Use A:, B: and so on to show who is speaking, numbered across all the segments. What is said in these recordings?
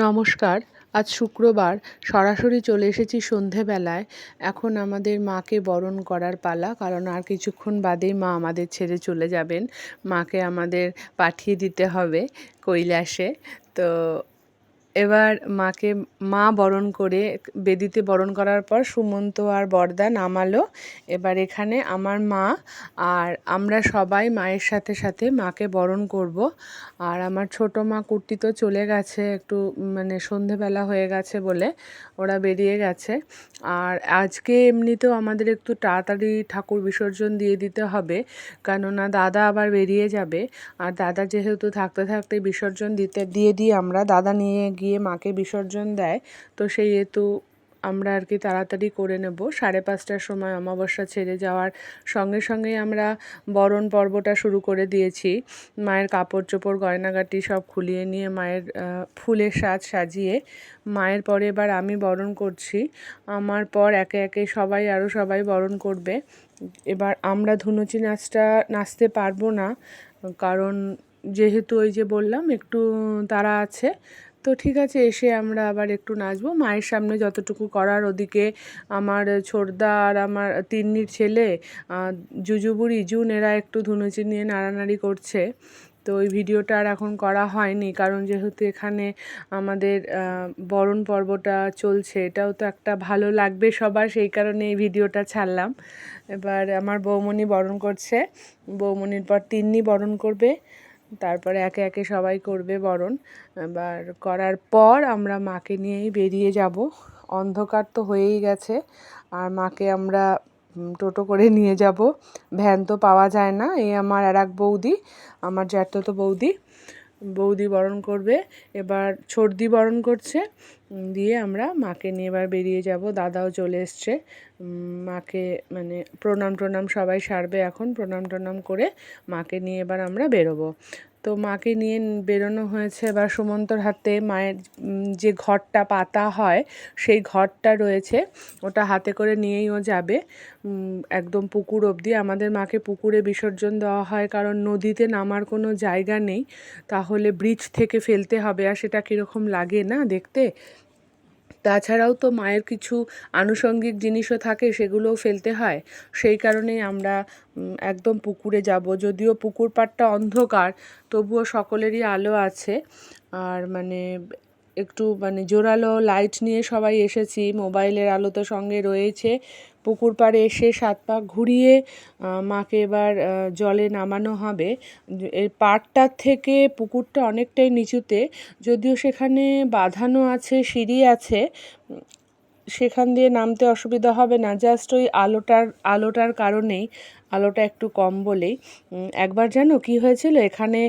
A: নমস্কার। আজ শুক্রবার সরাসরি চলে এসেছি সন্ধেবেলায়। এখন আমাদের মাকে বরণ করার পালা। কারণ আর কিছুক্ষণ বাদেই মা আমাদের ছেড়ে চলে যাবেন। মাকে আমাদের পাঠিয়ে দিতে হবে কৈলাসে। তো এবার মাকে বরণ করে বেদিতে বরণ করার পর সুমন্ত আর বরদা নামালো। এবার এখানে আমার মা আর আমরা সবাই মায়ের সাথে সাথে মাকে বরণ করব। আর আমার ছোটো মা কুর্তি তো চলে গেছে, একটু সন্ধেবেলা হয়ে গেছে বলে ওরা বেরিয়ে গেছে। আর আজকে এমনিতেও আমাদের একটু তাড়াতাড়ি ঠাকুর বিসর্জন দিয়ে দিতে হবে, কেননা দাদা আবার বেরিয়ে যাবে। আর দাদা যেহেতু থাকতে থাকতে বিসর্জন দিয়ে আমরা দাদা নিয়ে গিয়ে মাকে বিসর্জন দেয়, তো সেই হেতু আমরা আর কি তাড়াতাড়ি করে নেব। 5:30টার সময় অমাবস্যা ছেড়ে যাওয়ার সঙ্গে সঙ্গেই আমরা বরণ পর্বটা শুরু করে দিয়েছি। মায়ের কাপড় চোপড় গয়নাগাটি সব খুলিয়ে নিয়ে মায়ের ফুলের সাজিয়ে মায়ের পরে এবার আমি বরণ করছি। আমার পর একে একে আরও সবাই বরণ করবে। এবার আমরা ধুনুচি নাচটা নাচতে পারবো না, কারণ যেহেতু ওই যে বললাম একটু তাড়া আছে। তো ঠিক আছে, এসে আমরা আবার একটু নাচবো মায়ের সামনে যতটুকু করার। ওদিকে আমার ছোটদা আর আমার তিন্নির ছেলে জুজুবুড়ি জুন এরা একটু ধুনুচি নিয়ে নাড়ানাড়ি করছে। তো ওই ভিডিওটা আর এখন করা হয়নি, কারণ যেহেতু এখানে আমাদের বরণ পর্বটা চলছে, এটাও তো একটা ভালো লাগবে সবার, সেই কারণে এই ভিডিওটা ছাড়লাম। এবার আমার বৌমণি বরণ করছে, বৌমণির পর তিন্নি বরণ করবে, তারপরে একে একে সবাই করবে বরণ। এবার করার পর আমরা মাকে নিয়েই বেরিয়ে যাব। অন্ধকার তো হয়েই গেছে, আর মাকে আমরা টোটো করে নিয়ে যাব, ভ্যান তো পাওয়া যায় না। এই আমার আর এক বৌদি, আমার জ্যাঠতো বৌদি বরণ করবে, এবার ছোটদি বরণ করছে। দিয়ে আমরা মাকে নিয়ে এবার বেরিয়ে যাব। দাদাও চলে এসছে। মাকে প্রণাম সবাই সারবে, এখন প্রণাম করে মাকে নিয়ে এবার আমরা বেরোবো। তো মাকে নিয়ে বেরোনো হয়েছে। এবার সুমন্তর হাতে মায়ের যে ঘটটা পাতা হয় সেই ঘটটা রয়েছে, ওটা হাতে করে নিয়েই ও যাবে একদম পুকুর অবধি। আমাদের মাকে পুকুরে বিসর্জন দেওয়া হয়, কারণ নদীতে নামার কোনো জায়গা নেই, তাহলে ব্রিজ থেকে ফেলতে হবে, আর সেটা কীরকম লাগে না দেখতে। তাছাড়াও তো মায়ের কিছু আনুষঙ্গিক জিনিসও থাকে, সেগুলোও ফেলতে হয়। সেই কারণেই আমরা একদম পুকুরে যাব। যদিও পুকুর পাড়টা অন্ধকার, তবুও সকলেরই আলো আছে। আর একটু জোরালো লাইট নিয়ে সবাই এসেছি, মোবাইলের আলো তো সঙ্গে রয়েছে। পুকুর পাড়ে এসে 7 পাক ঘুরিয়ে মাকে এবার জলে নামানো হবে। এই পাড়টার থেকে পুকুরটা অনেকটাই নিচুতে, যদিও সেখানে বাঁধানো আছে, সিঁড়ি আছে, সেখান দিয়ে নামতে অসুবিধা হবে না। জাস্ট ওই আলোটার কারণেই, আলোটা একটু কম বলেই। একবার জানো কি হয়েছিল এখানে,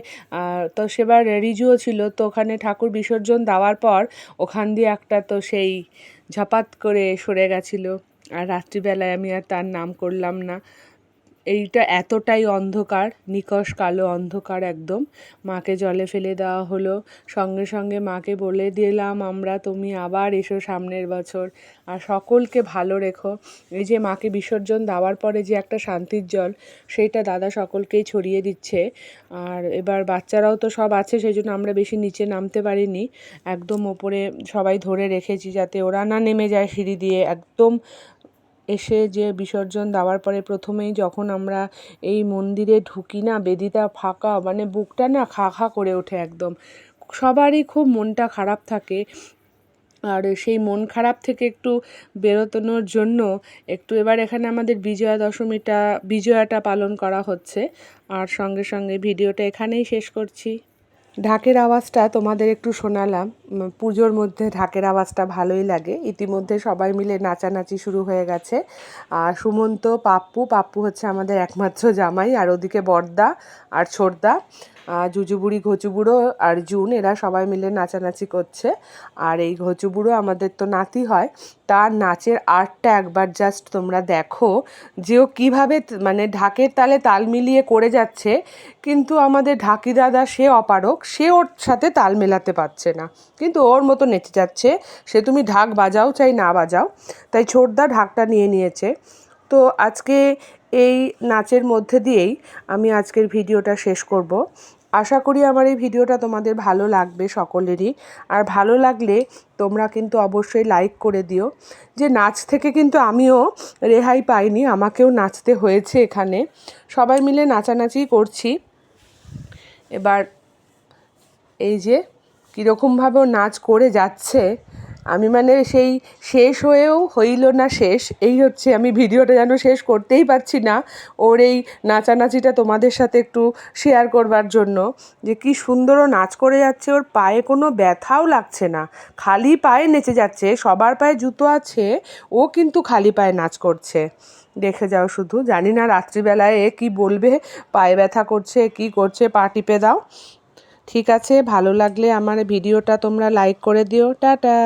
A: তো সেবার রিজুও ছিল, তো ওখানে ঠাকুর বিসর্জন দেওয়ার পর ওখান দিয়ে একটা তো সেই ঝাপাত করে সরে গেছিলো। আর রাত্রিবেলায় আমি আর তার নাম করলাম না। এইটা এতটাই অন্ধকার, নিকষ কালো অন্ধকার একদম। মাকে জলে ফেলে দেওয়া হলো, সঙ্গে সঙ্গে মাকে বলে দিলাম আমরা, তুমি আবার এসো সামনের বছর, আর সকলকে ভালো রেখো। এই যে মাকে বিসর্জন দেওয়ার পরে যে একটা শান্তির জল, সেইটা দাদা সকলকেই ছড়িয়ে দিচ্ছে। আর এবার বাচ্চারাও তো সব আছে, সেই জন্য আমরা বেশি নিচে নামতে পারিনি, একদম ওপরে সবাই ধরে রেখেছি যাতে ওরা না নেমে যায় সিঁড়ি দিয়ে। একদম এসে যে বিসর্জন দেওয়ার পরে প্রথমেই যখন আমরা এই মন্দিরে ঢুকি না, বেদিটা ফাঁকা, বুকটা না খা খা করে ওঠে একদম। সবারই খুব মনটা খারাপ থাকে, আর সেই মন খারাপ থেকে একটু বেরোনোর জন্য একটু এবার এখানে আমাদের বিজয়াটা পালন করা হচ্ছে। আর সঙ্গে সঙ্গে ভিডিওটা এখানেই শেষ করছি। ঢাকের আওয়াজটা তোমাদের একটু শোনালাম। পুজোর মধ্যে ঢাকের আওয়াজটা ভালোই লাগে। ইতিমধ্যে সবাই মিলে নাচানাচি শুরু হয়ে গেছে। আর সুমন্ত, পাপ্পু হচ্ছে আমাদের একমাত্র জামাই, আর ওদিকে বড়দা আর ছোটদা, জুজুবুড়ি, ঘচুবুড়ো আর জুন, এরা সবাই মিলে নাচানাচি করছে। আর এই ঘচুবুড়ো আমাদের তো নাতি হয়, তার নাচের আর্টটা একবার জাস্ট তোমরা দেখো, যে ও কীভাবে ঢাকের তালে তাল মিলিয়ে করে যাচ্ছে। কিন্তু আমাদের ঢাকি দাদা সে অপারক, সে ওর সাথে তাল মেলাতে পারছে না, কিন্তু ওর মতো নেচে যাচ্ছে। সে তুমি ঢাক বাজাও চাই না বাজাও, তাই ছোটদা ঢাকটা নিয়ে নিয়েছে। তো আজকে এই নাচের মধ্যে দিয়েই আমি আজকের ভিডিওটা শেষ করব। আশা করি আমার এই ভিডিওটা তোমাদের ভালো লাগবে সকলেরই। আর ভালো লাগলে তোমরা কিন্তু অবশ্যই লাইক করে দিও। যে নাচ থেকে কিন্তু আমিও রেহাই পাইনি, আমাকেও নাচতে হয়েছে এখানে। সবাই মিলে নাচানাচি করছি। এবার এই যে কীরকমভাবে নাচ করে যাচ্ছে, আমি মানে সেই শেষ হয়েও হইল না শেষ, এই হচ্ছে, আমি ভিডিওটা যেন শেষ করতেই পারছি না ওর এই নাচানাচিটা তোমাদের সাথে একটু শেয়ার করবার জন্য। যে কি সুন্দরও নাচ করে যাচ্ছে, ওর পায়ে কোনো ব্যথাও লাগছে না, খালি পায়ে নেচে যাচ্ছে। সবার পায়ে জুতো আছে, ও কিন্তু খালি পায়ে নাচ করছে। দেখে যাও শুধু, জানি না রাত্রিবেলায় এ কী বলবে, পায়ে ব্যথা করছে কি করছে, পা টিপে দাও। ঠিক আছে, ভালো লাগলে আমার ভিডিওটা তোমরা লাইক করে দিও। টাটা।